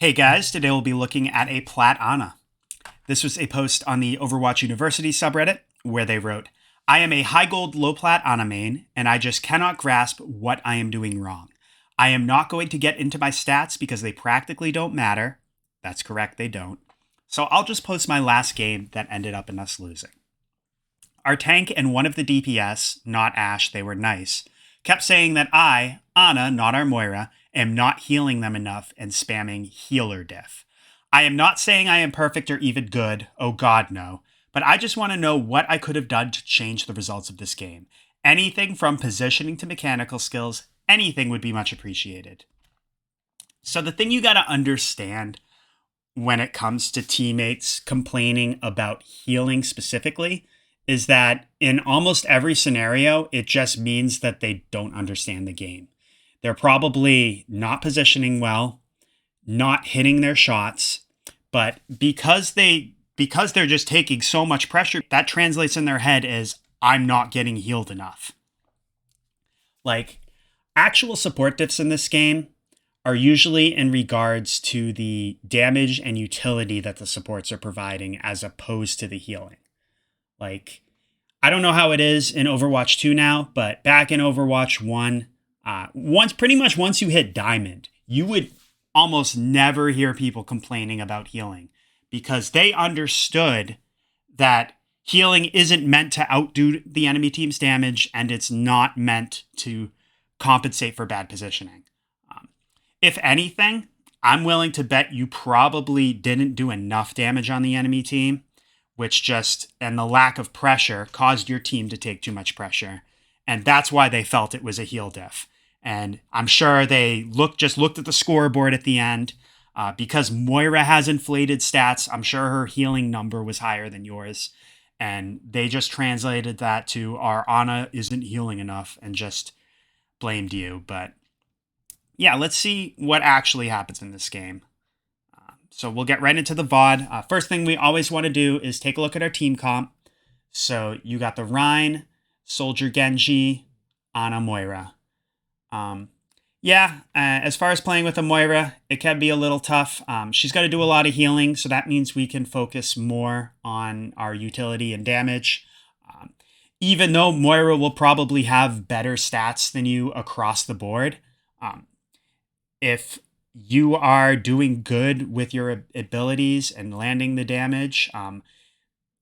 Hey guys, today we'll be looking at a Plat Ana. This was a post on the Overwatch University subreddit where they wrote, I am a high gold low Plat Ana main and I just cannot grasp what I am doing wrong. I am not going to get into my stats because they practically don't matter. That's correct, they don't. So I'll just post my last game that ended up in us losing. Our tank and one of the DPS, not Ashe, they were nice, kept saying that I, Ana, not our Moira, am not healing them enough and spamming healer diff. I am not saying I am perfect or even good, oh god no, but I just want to know what I could have done to change the results of this game. Anything from positioning to mechanical skills, anything would be much appreciated. So the thing you gotta understand when it comes to teammates complaining about healing specifically is that in almost every scenario, it just means that they don't understand the game. They're probably not positioning well, not hitting their shots, but because they're just taking so much pressure, that translates in their head as I'm not getting healed enough. Like, actual support diffs in this game are usually in regards to the damage and utility that the supports are providing as opposed to the healing. Like, I don't know how it is in Overwatch 2 now, but back in Overwatch 1, once you hit Diamond, you would almost never hear people complaining about healing because they understood that healing isn't meant to outdo the enemy team's damage and it's not meant to compensate for bad positioning. If anything, I'm willing to bet you probably didn't do enough damage on the enemy team, and the lack of pressure caused your team to take too much pressure. And that's why they felt it was a heal diff. And I'm sure they just looked at the scoreboard at the end. Because Moira has inflated stats, I'm sure her healing number was higher than yours. And they just translated that to our Ana isn't healing enough and just blamed you. But yeah, let's see what actually happens in this game. So we'll get right into the VOD. First thing we always want to do is take a look at our team comp. So you got the Rein, Soldier Genji, Ana Moira. As far as playing with a Moira, it can be a little tough. She's got to do a lot of healing, so that means we can focus more on our utility and damage. Even though Moira will probably have better stats than you across the board, if you are doing good with your abilities and landing the damage,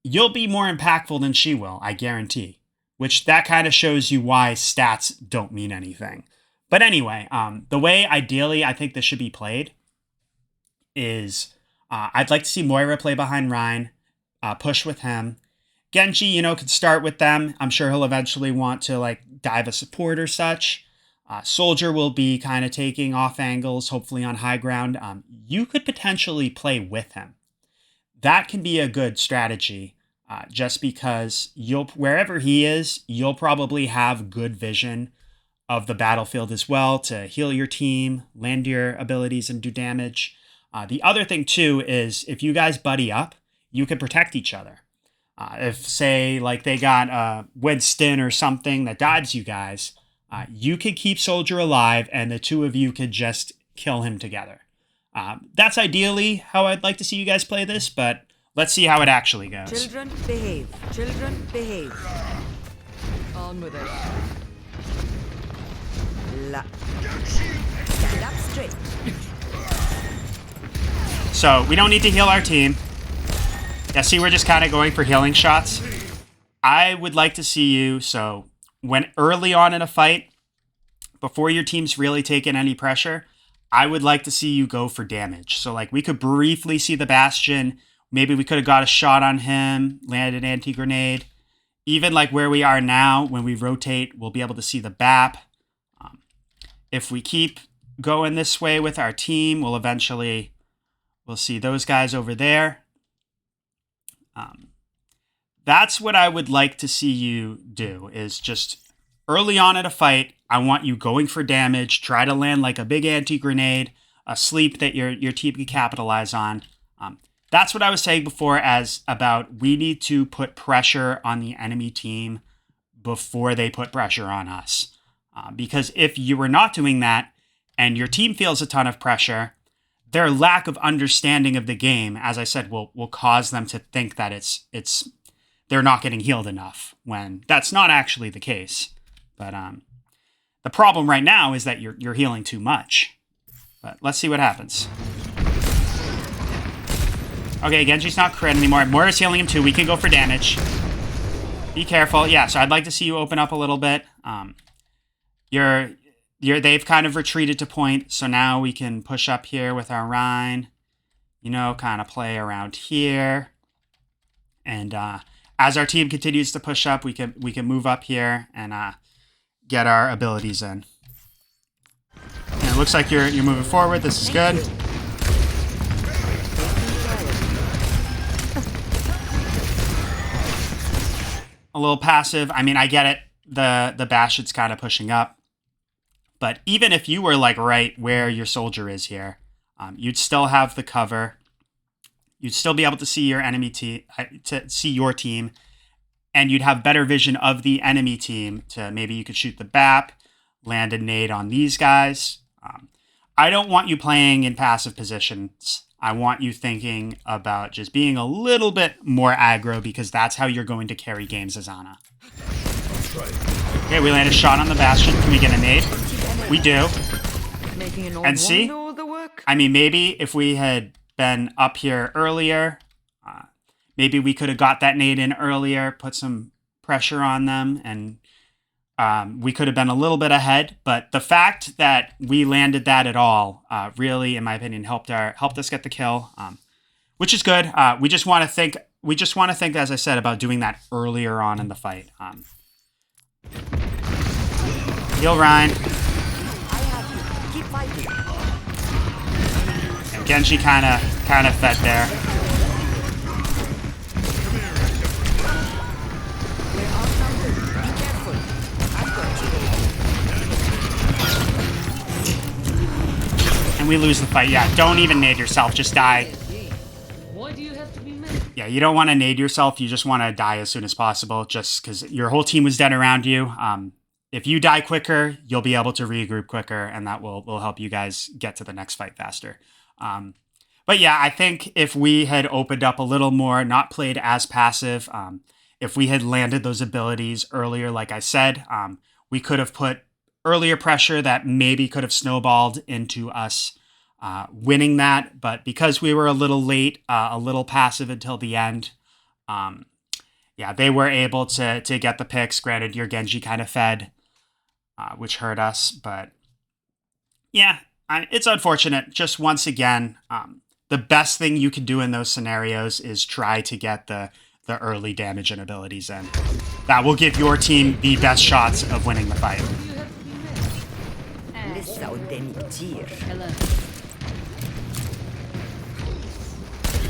you'll be more impactful than she will, I guarantee. Which that kind of shows you why stats don't mean anything. But anyway, the way ideally I think this should be played is I'd like to see Moira play behind Rein, push with him. Genji, could start with them. I'm sure he'll eventually want to dive a support or such. Soldier will be kind of taking off angles, hopefully on high ground. You could potentially play with him. That can be a good strategy, just because wherever he is, you'll probably have good vision of the battlefield as well to heal your team, land your abilities, and do damage. The other thing, too, is if you guys buddy up, you can protect each other. If, say, they got a Winston or something that dives you guys, you could keep Soldier alive, and the two of you could just kill him together. That's ideally how I'd like to see you guys play this, but let's see how it actually goes. Children behave. Children behave. On with it. Stand up straight. So we don't need to heal our team. Yeah, see, we're just kind of going for healing shots. I would like to see you, so when early on in a fight, before your team's really taking any pressure, I would like to see you go for damage. So we could briefly see the Bastion. Maybe we could have got a shot on him, landed an anti-grenade. Even where we are now, when we rotate, we'll be able to see the BAP. If we keep going this way with our team, we'll see those guys over there. That's what I would like to see you do, is just early on in a fight, I want you going for damage, try to land a big anti-grenade, a sleep that your team can capitalize on. That's what I was saying before we need to put pressure on the enemy team before they put pressure on us. Because if you were not doing that and your team feels a ton of pressure, their lack of understanding of the game, as I said, will cause them to think that they're not getting healed enough, when that's not actually the case. But the problem right now is that you're healing too much. But let's see what happens. Okay, Genji's not crit anymore. Moira's healing him too. We can go for damage. Be careful. Yeah, so I'd like to see you open up a little bit. They've kind of retreated to point, so now we can push up here with our Rhine. You know, kind of play around here. And as our team continues to push up, we can move up here and get our abilities in. And it looks like you're moving forward. This is good. A little passive. I mean, I get it. The Bashid's kind of pushing up. But even if you were like right where your soldier is here, you'd still have the cover. You'd still be able to see your enemy team, to see your team, and you'd have better vision of the enemy team. To maybe you could shoot the BAP, land a nade on these guys. I don't want you playing in passive positions. I want you thinking about just being a little bit more aggro, because that's how you're going to carry games as Ana. Okay, we land a shot on the Bastion. Can we get a nade? We do. And see? I mean, maybe if we had been up here earlier, maybe we could have got that nade in earlier, put some pressure on them, and we could have been a little bit ahead. But the fact that we landed that at all really, in my opinion, helped us get the kill, which is good. We just want to think, as I said, about doing that earlier on in the fight. Heal Rhine. And Genji kind of fed there. And we lose the fight. Yeah, don't even nade yourself. Just die. Why do you have to be mad? Yeah, you don't want to nade yourself. You just want to die as soon as possible, just because your whole team was dead around you. If you die quicker, you'll be able to regroup quicker, and that will help you guys get to the next fight faster. But yeah, I think if we had opened up a little more, not played as passive, if we had landed those abilities earlier, like I said, we could have put earlier pressure that maybe could have snowballed into us winning that. But because we were a little late, a little passive until the end, yeah, they were able to get the picks. Granted, your Genji kind of fed, which hurt us. But yeah, it's unfortunate. Just once again, the best thing you can do in those scenarios is try to get the early damage and abilities in. That will give your team the best shots of winning the fight.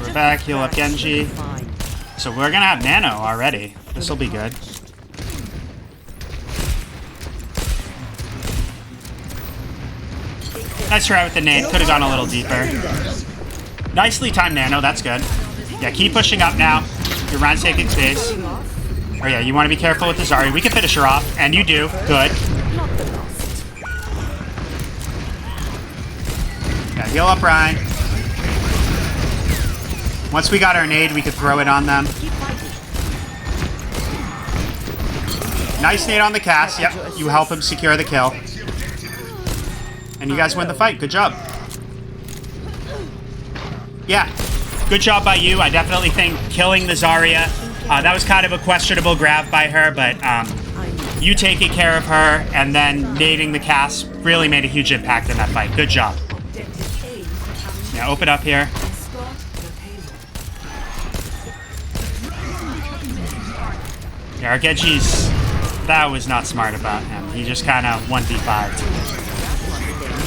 We're back, heal up Genji. So we're gonna have nano already. This will be good. Nice try with the nade. Could have gone a little deeper. Nicely timed nano. That's good. Yeah, keep pushing up now. Your Rhine's taking space. Oh yeah, you want to be careful with the Zarya. We can finish her off, and you do. Good. Yeah, heal up Rhine. Once we got our nade, we could throw it on them. Nice nade on the cast. Yep, you help him secure the kill. And you guys win the fight. Good job. Yeah, good job by you. I definitely think killing the Zarya, that was kind of a questionable grab by her, but you taking care of her and then nading the cast really made a huge impact in that fight. Good job. Yeah, open up here. Yeah, our Genji's, that was not smart about him. He just kind of 1v5'd.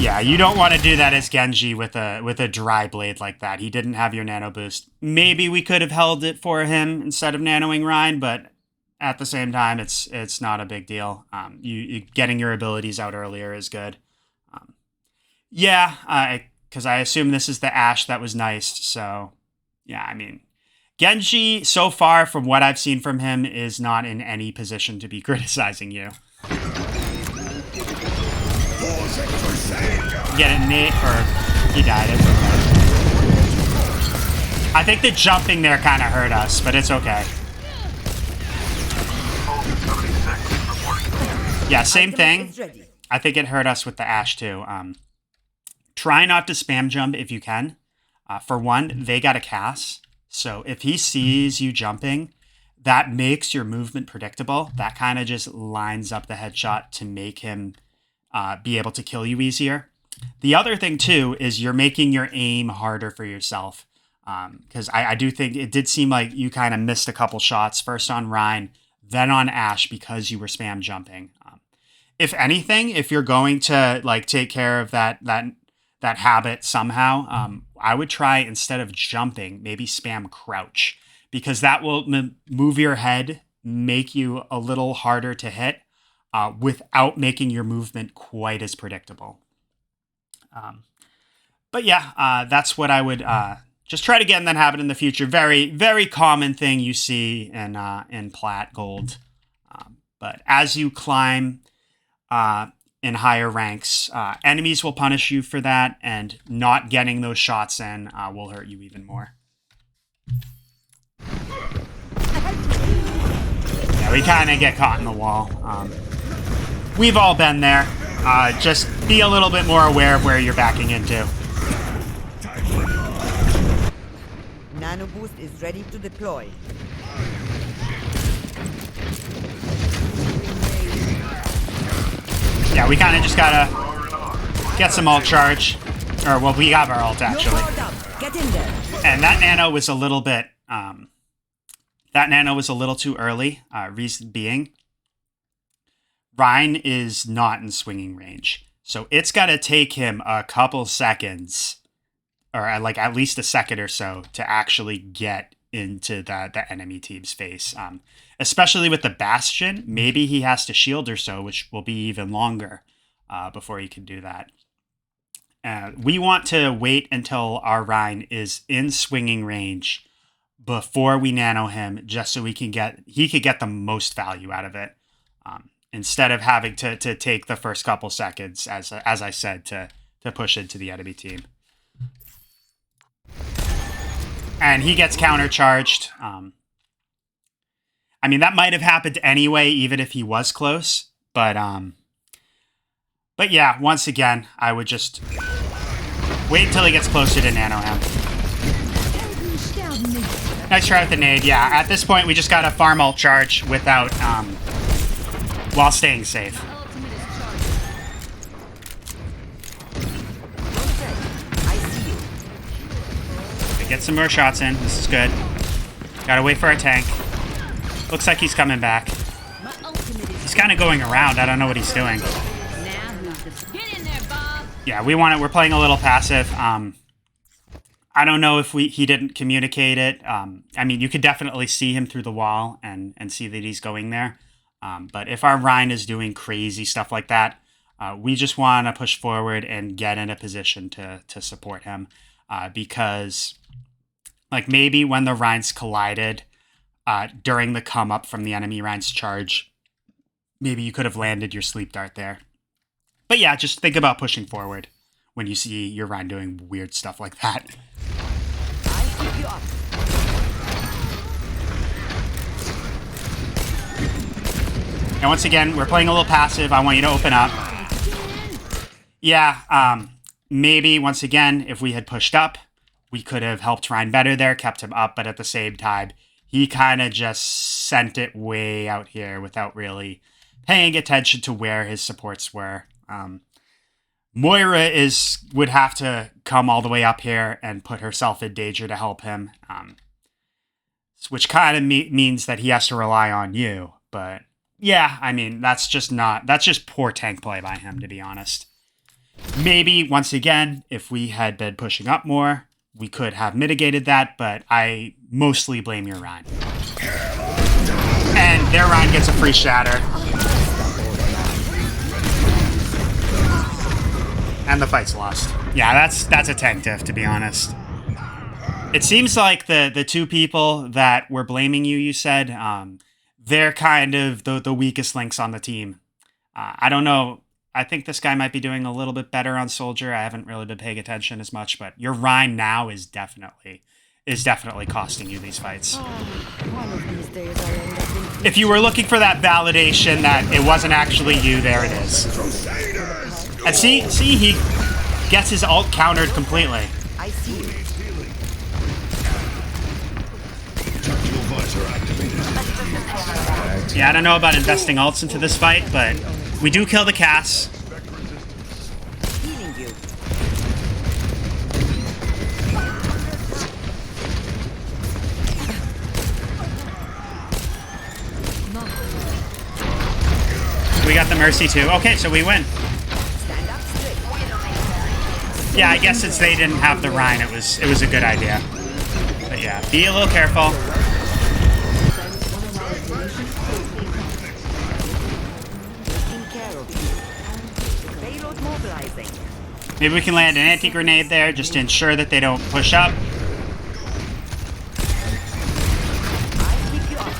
Yeah, you don't want to do that as Genji with a dry blade like that. He didn't have your nano boost. Maybe we could have held it for him instead of nanoing Rhine, but at the same time, it's not a big deal. You getting your abilities out earlier is good. Yeah, because I assume this is the Ashe that was nice. So yeah, I mean, Genji so far from what I've seen from him is not in any position to be criticizing you. Get it, Nate, or he died. It's okay. I think the jumping there kind of hurt us, but it's okay. Yeah, same thing. I think it hurt us with the Ashe too. Try not to spam jump if you can. For one, they got a cast. So if he sees you jumping, that makes your movement predictable. That kind of just lines up the headshot to make him be able to kill you easier. The other thing too is you're making your aim harder for yourself. Because I do think it did seem like you kind of missed a couple shots, first on Ryan, then on Ashe because you were spam jumping. If anything, if you're going to like take care of that habit somehow, I would try, instead of jumping, maybe spam crouch, because that will move your head, make you a little harder to hit without making your movement quite as predictable. But yeah, that's what I would just try to get in that habit in the future. Very, very common thing you see in Plat Gold. But as you climb in higher ranks, enemies will punish you for that, and not getting those shots in will hurt you even more. Yeah, we kind of get caught in the wall. We've all been there. Just be a little bit more aware of where you're backing into. Nano boost is ready to deploy. Yeah, we kind of just gotta get some ult charge. Or, well, we have our ult, actually. Get in there. And that nano was a little bit... that nano was a little too early. Reason being, Ryan is not in swinging range. So it's gotta take him a couple seconds, or like at least a second or so, to actually get into the enemy team's face. Especially with the Bastion, maybe he has to shield or so, which will be even longer before he can do that. We want to wait until our Rhine is in swinging range before we nano him, just so he could get the most value out of it. Instead of having to take the first couple seconds, as I said, to push into the enemy team. And he gets countercharged. I mean, that might have happened anyway, even if he was close. But yeah, once again, I would just wait until he gets closer to nano him. Nice try with the nade. Yeah, at this point, we just gotta farm ult charge without, while staying safe. Get some more shots in. This is good. Gotta wait for our tank. Looks like he's coming back. He's kind of going around. I don't know what he's doing. Yeah, we're playing a little passive. I don't know if he didn't communicate it. I mean, you could definitely see him through the wall and see that he's going there. But if our Rhine is doing crazy stuff like that, we just want to push forward and get in a position to support him. Because, like, maybe when the Rhines collided during the come up from the enemy Rhines charge, maybe you could have landed your sleep dart there. But yeah, just think about pushing forward when you see your Rhine doing weird stuff like that. I'll keep you up. And once again, we're playing a little passive. I want you to open up. Yeah, maybe, once again, if we had pushed up, we could have helped Ryan better there, kept him up, but at the same time, he kind of just sent it way out here without really paying attention to where his supports were. Moira would have to come all the way up here and put herself in danger to help him, which kind of means that he has to rely on you. But yeah, I mean, that's just poor tank play by him, to be honest. Maybe, once again, if we had been pushing up more, we could have mitigated that, but I mostly blame your Ryan. And their Ryan gets a free shatter. And the fight's lost. Yeah, that's a tank diff, to be honest. It seems like the two people that were blaming you said, they're kind of the weakest links on the team. I don't know. I think this guy might be doing a little bit better on Soldier. I haven't really been paying attention as much, but your Rhine now is definitely is definitely costing you these fights. One of these days I'll end up in If you were looking for that validation that it wasn't actually you, there it is. And see, he gets his ult countered completely. I see you. Yeah, I don't know about investing ults into this fight, but we do kill the Cass. Healing you. We got the Mercy too. Okay, so we win. Stand up straight. Yeah, I guess since they didn't have the Rhine, it was a good idea. But yeah, be a little careful. Taking care of you. Payload mobilizing. Maybe we can land an anti-grenade there just to ensure that they don't push up. I'll keep you up.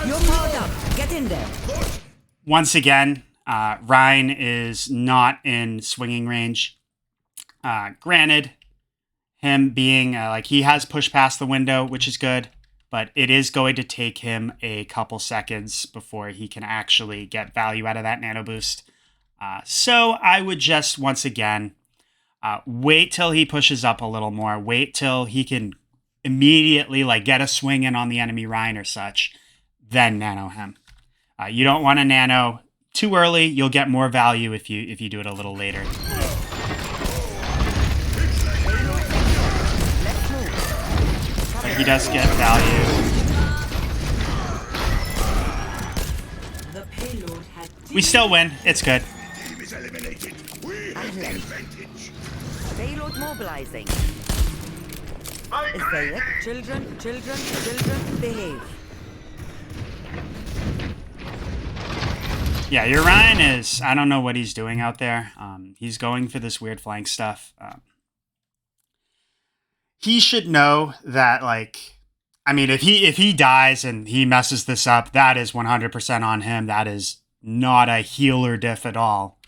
You're powered up. Get in there. Once again, Rhine is not in swinging range. Granted, him being like he has pushed past the window, which is good, but it is going to take him a couple seconds before he can actually get value out of that nano boost. So I would just once again wait till he pushes up a little more. Wait till he can immediately like get a swing in on the enemy Rhine or such, then nano him. You don't want to nano too early. You'll get more value if you do it a little later. But he does get value. the payload had We still win. It's good. Payload mobilizing. Is there it? children, Behave. Yeah, your Ryan is... I don't know what he's doing out there. He's going for this weird flank stuff. He should know that, like... I mean, if he dies and he messes this up, that is 100% on him. That is not a healer diff at all.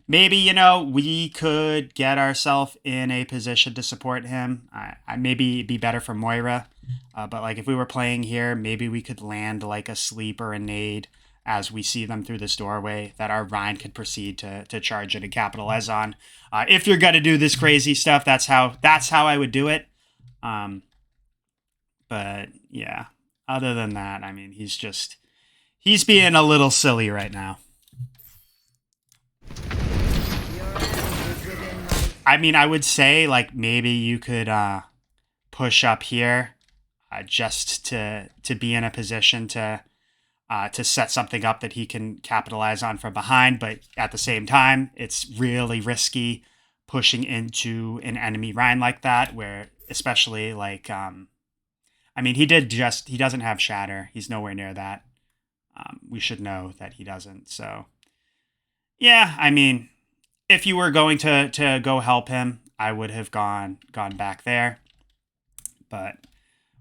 Maybe, we could get ourselves in a position to support him. Maybe it'd be better for Moira. But, like, if we were playing here, maybe we could land, like, a sleep or a nade as we see them through this doorway that our Rhine could proceed to charge it and capitalize on. If you're going to do this crazy stuff, that's how I would do it. But, yeah, other than that, I mean, he's being a little silly right now. I mean, I would say, like, maybe you could push up here just to be in a position to set something up that he can capitalize on from behind. But at the same time, it's really risky pushing into an enemy Rhine like that, where especially, like, I mean, he doesn't have Shatter. He's nowhere near that. We should know that he doesn't. So, yeah, I mean... If you were going to go help him, I would have gone back there. But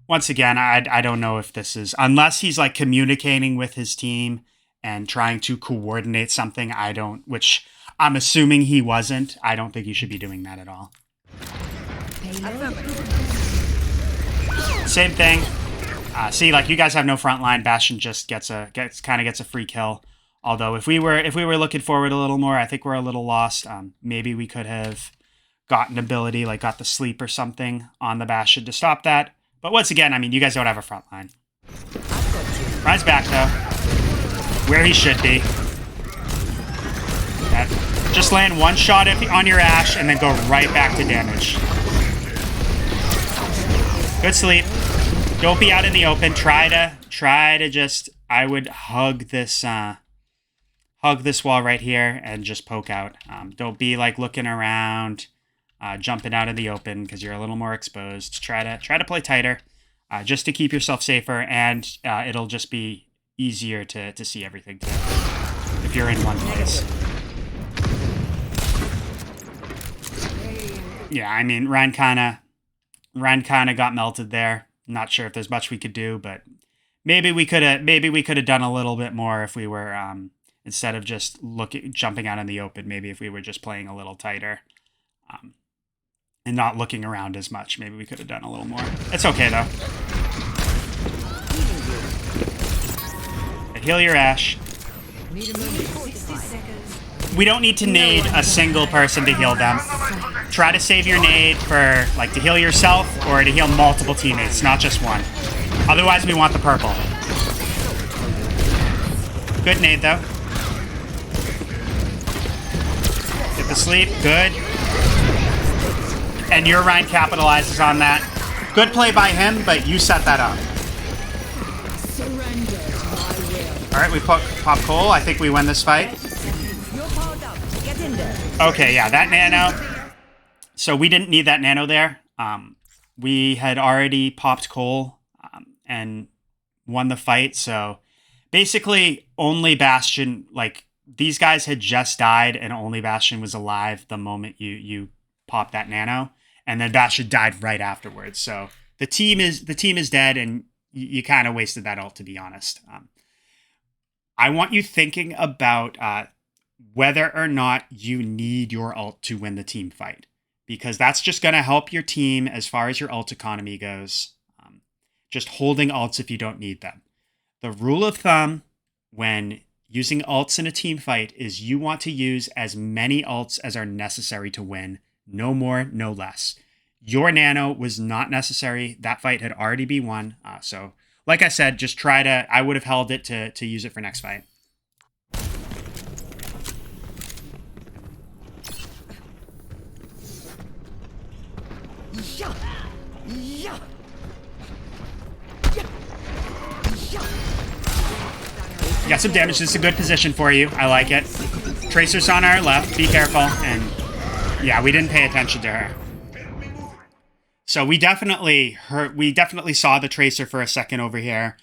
once again, I don't know if this is... Unless he's like communicating with his team and trying to coordinate something, which I'm assuming he wasn't. I don't think you should be doing that at all. Same thing. See, like, you guys have no front line. Bastion just gets a free kill. Although if we were looking forward a little more, I think we're a little lost. Maybe we could have gotten ability, like got the sleep or something on the Bastion to stop that. But once again, I mean, you guys don't have a front line. Ryan's back, though. Where he should be. Just land one shot on your Ashe and then go right back to damage. Good sleep. Don't be out in the open. Try to just... I would hug this wall right here and just poke out. Don't be like looking around, jumping out in the open because you're a little more exposed. Try to play tighter, just to keep yourself safer, and it'll just be easier to see everything too if you're in one place. Yeah, I mean, Ryan kind of got melted there. Not sure if there's much we could do, but maybe we could have done a little bit more if we were instead of just jumping out in the open. Maybe if we were just playing a little tighter. and not looking around as much. Maybe we could have done a little more. It's okay, though. Heal your Ash. Need a moment. 60 seconds. We don't need to nade a single person to heal them. Try to save your nade for, like, to heal yourself or to heal multiple teammates, not just one. Otherwise, we want the purple. Good nade, though. Get the sleep. Good. And your Ryan capitalizes on that. Good play by him, but you set that up. Alright, we pop Cole. I think we win this fight. Okay, yeah, that nano. So we didn't need that nano there. We had already popped Cole and won the fight. So basically, only Bastion, like, these guys had just died and only Bastion was alive the moment you popped that nano. And then Bastion died right afterwards. So the team is dead, and you kind of wasted that ult, to be honest. I want you thinking about whether or not you need your ult to win the team fight, because that's just going to help your team as far as your ult economy goes. Just holding ults if you don't need them. The rule of thumb when using ults in a team fight is you want to use as many ults as are necessary to win. No more, no less. Your nano was not necessary. That fight had already been won. So, like I said, just try to... I would have held it to use it for next fight. You got some damage. This is a good position for you. I like it. Tracer's on our left. Be careful. And yeah, we didn't pay attention to her. So we definitely saw the Tracer for a second over here.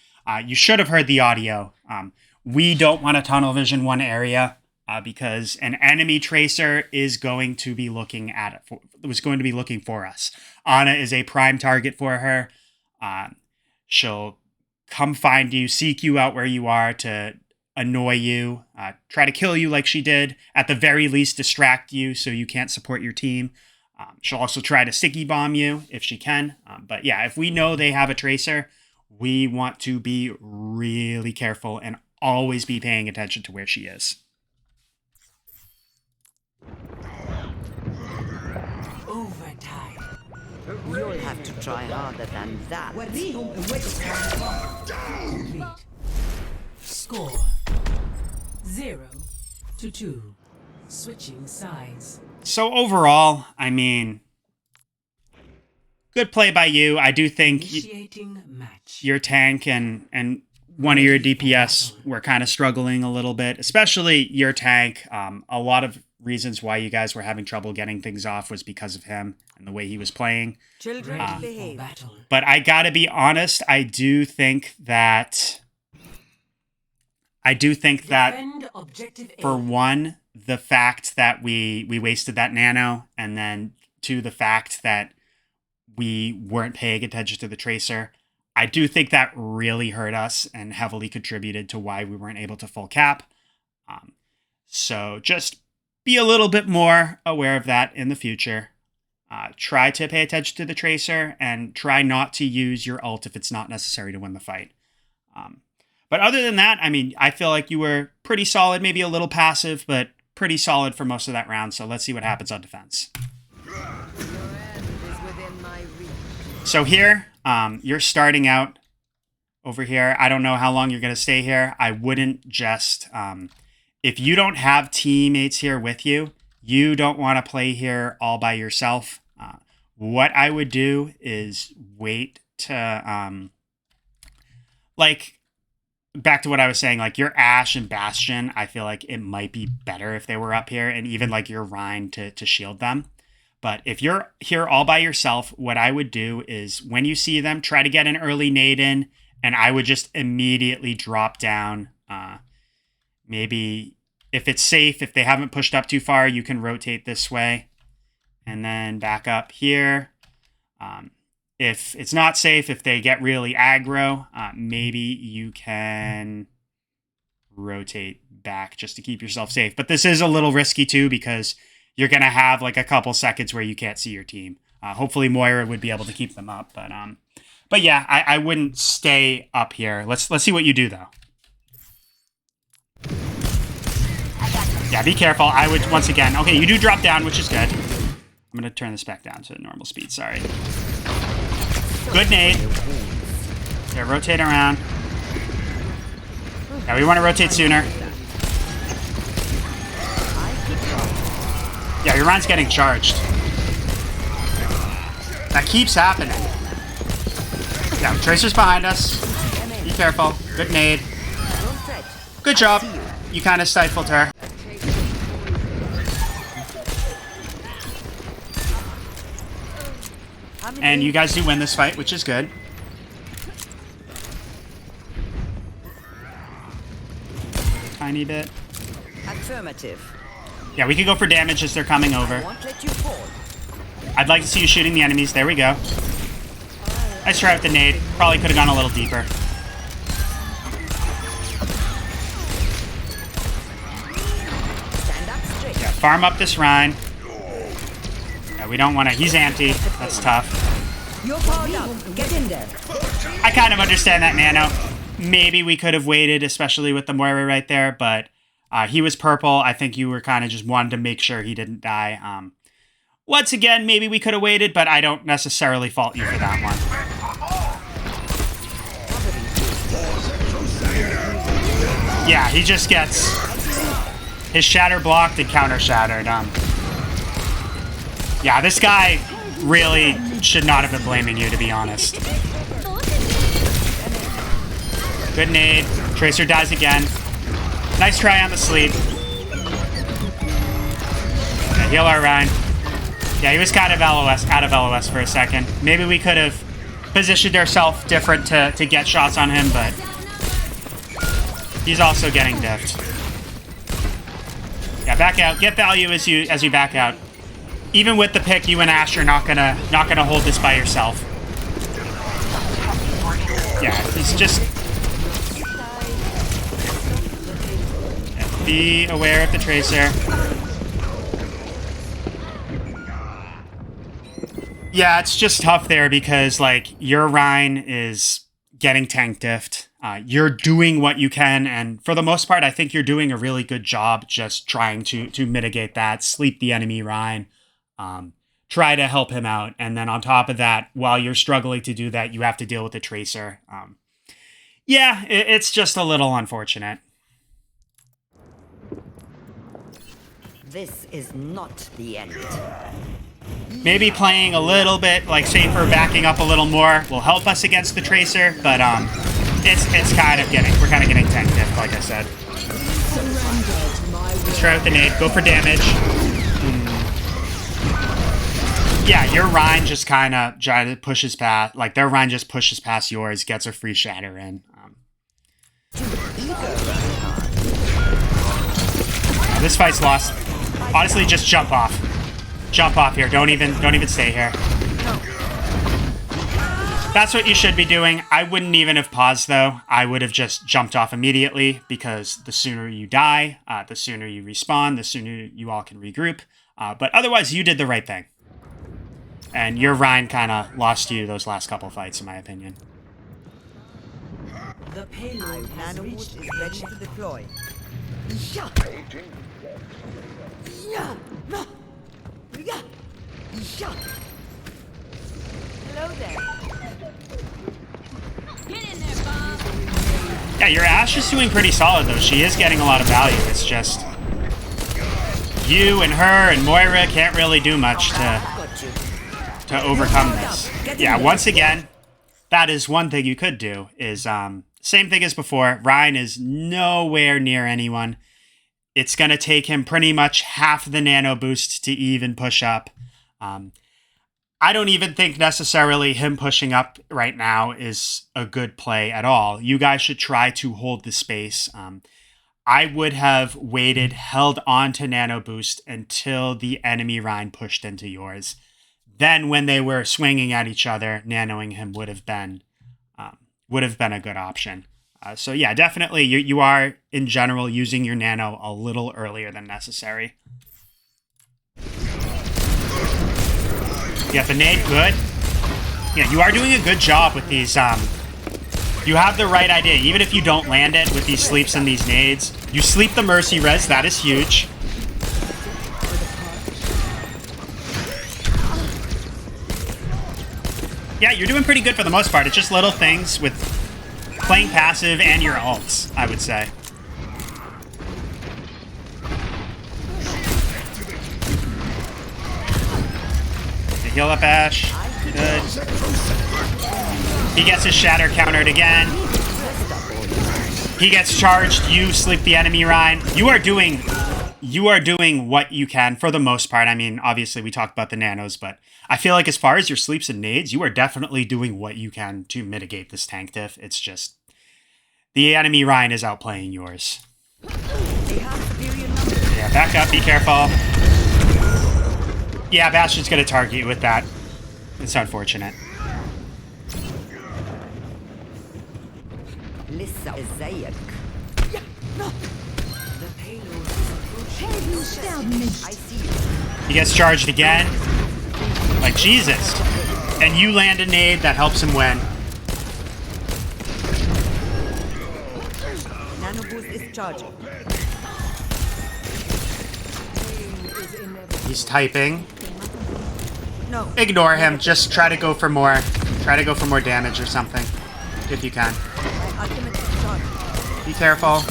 You should have heard the audio. We don't want to tunnel vision one area because an enemy Tracer is going to be looking at it. Was going to be looking for us. Ana is a prime target for her. She'll come find you, seek you out where you are to annoy you, try to kill you like she did, at the very least distract you so you can't support your team. She'll also try to sticky bomb you if she can. But yeah, if we know they have a Tracer, we want to be really careful and always be paying attention to where she is. Overtime. You'll have to try harder than that. Score 0-2. Switching sides. So overall, I mean, good play by you. I do think your tank and one of your DPS were kind of struggling a little bit, especially your tank. A lot of reasons why you guys were having trouble getting things off was because of him and the way he was playing. Children behave. But I gotta be honest, I do think that for one, the fact that we wasted that nano, and then two, the fact that we weren't paying attention to the Tracer, I do think that really hurt us and heavily contributed to why we weren't able to full cap. So just be a little bit more aware of that in the future. Try to pay attention to the Tracer and try not to use your ult if it's not necessary to win the fight. But other than that, I mean, I feel like you were pretty solid, maybe a little passive, but pretty solid for most of that round. So let's see what happens on defense. So here, you're starting out over here. I don't know how long you're going to stay here. I wouldn't just, if you don't have teammates here with you, you don't want to play here all by yourself. What I would do is wait to, like, back to what I was saying, like your Ashe and Bastion, I feel like it might be better if they were up here, and even like your Rhine to shield them. But if you're here all by yourself, what I would do is when you see them, try to get an early nade in, and I would just immediately drop down. Maybe if it's safe, if they haven't pushed up too far, you can rotate this way and then back up here. If it's not safe, if they get really aggro, maybe you can rotate back just to keep yourself safe. But this is a little risky too, because you're going to have like a couple seconds where you can't see your team. Hopefully Moira would be able to keep them up. But yeah, I wouldn't stay up here. Let's see what you do, though. Yeah, be careful. I would, once again... Okay, you do drop down, which is good. I'm going to turn this back down to normal speed. Sorry. Good nade. Yeah, rotate around. Yeah, we want to rotate sooner. Yeah, your run's getting charged. That keeps happening. Yeah, Tracer's behind us. Be careful. Good nade. Good job. You kind of stifled her. And you guys do win this fight, which is good. Tiny bit. Affirmative. Yeah, we could go for damage as they're coming over. Won't let you fall. I'd like to see you shooting the enemies. There we go. Nice try with the nade. Probably could have gone a little deeper. Stand up straight. Yeah, farm up this Rhine. Yeah, we don't want to... He's anti. That's tough. You're powered up. Get in there. I kind of understand that, Nano. Maybe we could have waited, especially with the Moira right there, but he was purple. I think you were kind of just wanted to make sure he didn't die. Once again, maybe we could have waited, but I don't necessarily fault you for that one. Yeah, he just gets his shatter blocked and counter shattered. Yeah, this guy really should not have been blaming you, to be honest. Good nade. Tracer dies again. Nice try on the sleep. Yeah, heal our Rhine. Yeah, he was kind of out of LOS for a second. Maybe we could have positioned ourselves different to get shots on him, but he's also getting diffed. Yeah, back out. Get value as you back out. Even with the pick, you and Ash are not gonna hold this by yourself. Yeah, it's just... Yeah, be aware of the Tracer. Yeah, it's just tough there because, like, your Rhine is getting tank diffed. You're doing what you can, and for the most part, I think you're doing a really good job just trying to mitigate that, sleep the enemy Rhine, try to help him out, and then on top of that, while you're struggling to do that, you have to deal with the Tracer. Yeah, it's just a little unfortunate. This is not the end. Maybe playing a little bit like safer, backing up a little more will help us against the Tracer, but it's kind of we're kind of getting tank diff, like I said. Let's try with the nade, go for damage. Yeah, your Rhine just kind of pushes past, like their Rhine just pushes past yours, gets a free shatter in. This fight's lost. Honestly, just jump off. Jump off here. Don't even stay here. That's what you should be doing. I wouldn't even have paused, though. I would have just jumped off immediately, because the sooner you die, the sooner you respawn, the sooner you all can regroup. But otherwise, you did the right thing. And your Rhine kind of lost you those last couple fights, in my opinion. The payload has Nano reached boost is ready to deploy. Hello there. Get in there, Bob. Yeah, your Ashe is doing pretty solid, though. She is getting a lot of value. It's just... you and her and Moira can't really do much to overcome this. Yeah, once again, that is one thing you could do, is same thing as before. Rhine is nowhere near anyone. It's going to take him pretty much half the nano boost to even push up. I don't even think necessarily him pushing up right now is a good play at all. You guys should try to hold the space. I would have waited, held on to nano boost until the enemy Rhine pushed into yours. Then when they were swinging at each other, nanoing him would have been a good option. So yeah, definitely you are in general using your nano a little earlier than necessary. Yeah, the nade, good. Yeah, you are doing a good job with these, you have the right idea. Even if you don't land it with these sleeps and these nades, you sleep the Mercy res, that is huge. Yeah, you're doing pretty good for the most part. It's just little things with playing passive and your ults, I would say. Okay, heal up Ash. Good. He gets his shatter countered again. He gets charged. You sleep the enemy, Ryan. You are doing what you can for the most part. I mean, obviously we talked about the nanos, but I feel like as far as your sleeps and nades, you are definitely doing what you can to mitigate this tank diff. It's just the enemy Ryan is outplaying yours. Yeah, back up. Be careful. Yeah, Bastion's gonna target you with that. It's unfortunate. He gets charged again. Like, Jesus. And you land a nade that helps him win. Nano boost is charging. He's typing. No. Ignore him. Just try to go for more. Try to go for more damage or something. If you can. My ultimate is charging. Be careful.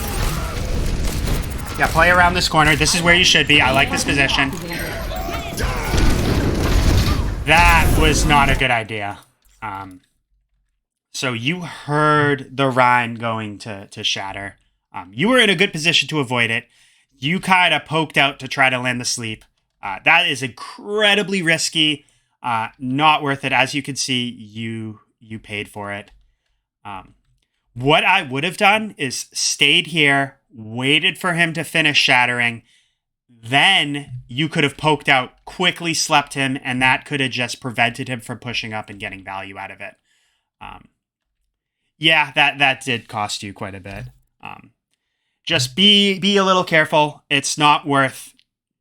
Yeah, play around this corner. This is where you should be. I like this position. That was not a good idea. So you heard the Rhine going to shatter. You were in a good position to avoid it. You kind of poked out to try to land the sleep. That is incredibly risky. Not worth it. As you can see, you paid for it. What I would have done is stayed here, waited for him to finish shattering. Then you could have poked out, quickly slept him, and that could have just prevented him from pushing up and getting value out of it. Yeah, that did cost you quite a bit. Just be a little careful. It's not worth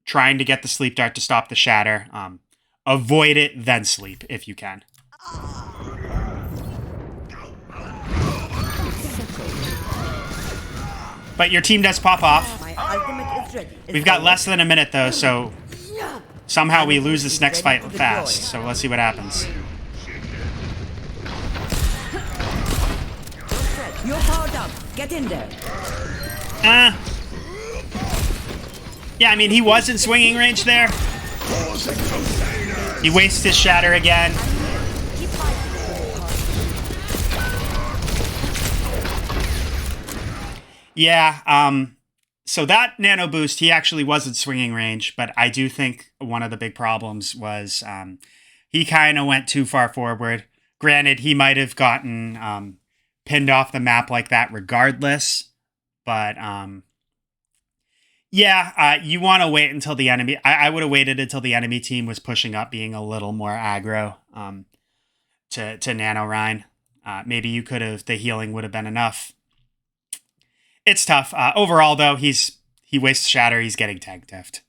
trying to get the sleep dart to stop the shatter. Avoid it, then sleep if you can. But your team does pop off. My ultimate is ready. We've got less than a minute though, so somehow we lose this next fight fast. So let's see what happens. You're powered up. Get in there. Yeah, I mean, he was in swinging range there. He wastes his shatter again. Yeah, so that nano boost, he actually was in swinging range, but I do think one of the big problems was he kind of went too far forward. Granted, he might have gotten pinned off the map like that regardless, but yeah, you want to wait until the enemy... I would have waited until the enemy team was pushing up, being a little more aggro to Nano Rhine. Maybe you could have... The healing would have been enough. It's tough. Overall, though, he wastes shatter. He's getting tank diffed.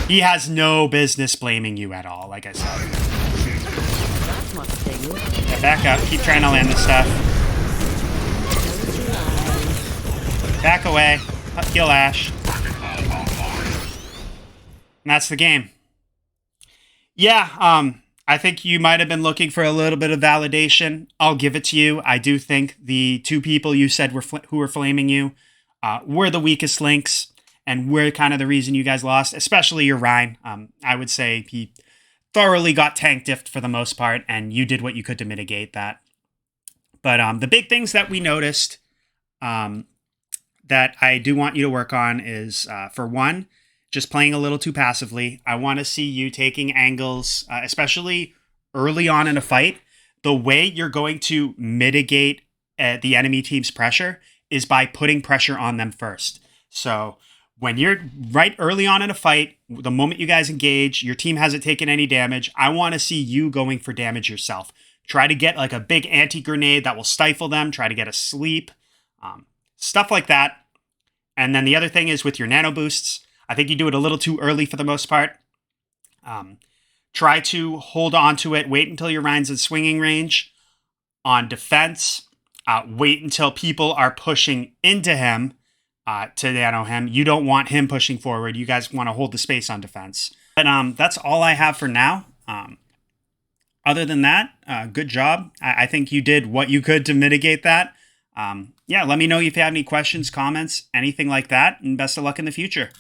He has no business blaming you at all, like I said. Yeah, back up. Keep trying to land this stuff. Back away. Heal Ash. And that's the game. Yeah, I think you might have been looking for a little bit of validation. I'll give it to you. I do think the two people you said who were flaming you were the weakest links, and were kind of the reason you guys lost, especially your Rhine. I would say he thoroughly got tank diffed for the most part, and you did what you could to mitigate that. But the big things that we noticed that I do want you to work on is, for one, just playing a little too passively. I want to see you taking angles, especially early on in a fight. The way you're going to mitigate the enemy team's pressure is by putting pressure on them first. So when you're right early on in a fight, the moment you guys engage, your team hasn't taken any damage, I want to see you going for damage yourself. Try to get like a big anti-grenade that will stifle them. Try to get a sleep. Stuff like that. And then the other thing is with your nano boosts, I think you do it a little too early for the most part. try to hold on to it. Wait until your Ryan's in swinging range. On defense, wait until people are pushing into him to nano him. You don't want him pushing forward. You guys want to hold the space on defense. But that's all I have for now. Other than that, good job. I think you did what you could to mitigate that. Yeah, let me know if you have any questions, comments, anything like that, and best of luck in the future.